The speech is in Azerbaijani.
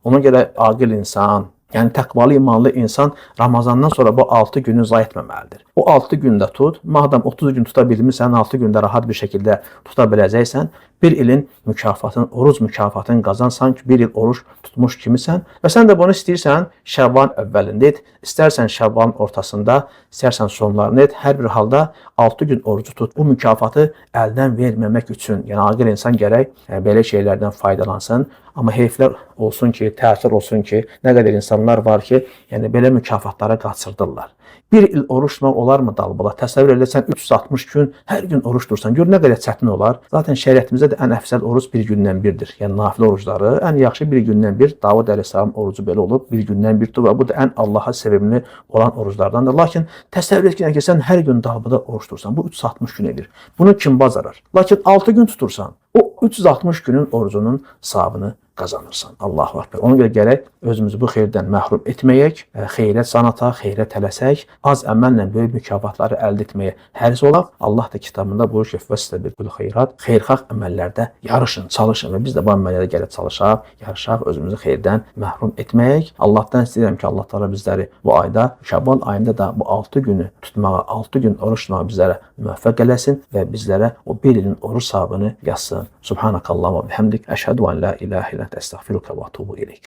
Ona görə aqil insan, yəni təqvalı, imanlı insan Ramazandan sonra bu 6 günü zay etməməlidir. O 6 gündə tut, madem 30 gün tuta bilmirsən, 6 gündə rahat bir şəkildə tuta biləcəksən, bir ilin mükafatını, oruc mükafatını qazansan ki, bir il oruç tutmuş kimisən və sən də bunu istəyirsən Şəvvalın əvvəlində et, istərsən Şəvvalın ortasında, istərsən sonlarını et, hər bir halda 6 gün orucu tut. Bu mükafatı əldən verməmək üçün, yəni aqil insan gərək belə şeylərdən faydalansın. Amma heyflər olsun ki, təəssür olsun ki, nə qədər insanlar var ki, yəni belə mükafatlara qaçırdırlar. Bir il oruç tutmaq olar mı dalbala? Təsəvvür edirsən 360 gün hər gün oruç dursan. Gör nə qədər çətin olar. Zaten şəriətimizdə də ən əfsəl oruc bir gündən birdir. Yəni nafilə orucları ən yaxşı bir gündən bir. Davud əleyhissalam orucu belə olub, bir gündən bir tutub və bu da ən Allaha sevimli olan oruclardandır. Lakin təsəvvür et ki, sən hər gün dalbada oruç dursan, bu 360 gün edir. Bunu kim bacarır? Lakin 6 gün tutursan, o 360 günün orucunun savabını qazanırsan. Allahu Akbar. Ona görə gərək özümüzü bu xeyirdən məhrum etməyək, xeyrə can ataq, xeyrə tələsək, az əməllə böyük mükafatları əldə etməyə həris olaq. Allah da kitabında buyurur ki, "Fəstəbiqul xeyrat", xeyirxah əməllərdə yarışın, çalışın və biz də bu əməllərdə gəlib çalışaq, yarışaq, özümüzü xeyirdən məhrum etməyək. Allahdan istəyirəm ki, Allah Teala bizləri bu ayda, Şaban ayında da bu 6 günü tutmağa, 6 gün oruç tutmağa bizlərə müvəffəq eləsin və bizlərə o bir ilin oruç savabını yazsın. Subhanakallahumma bihamdik, əşhədu en la ilahe illə estağfiruka və etûbu ileyk.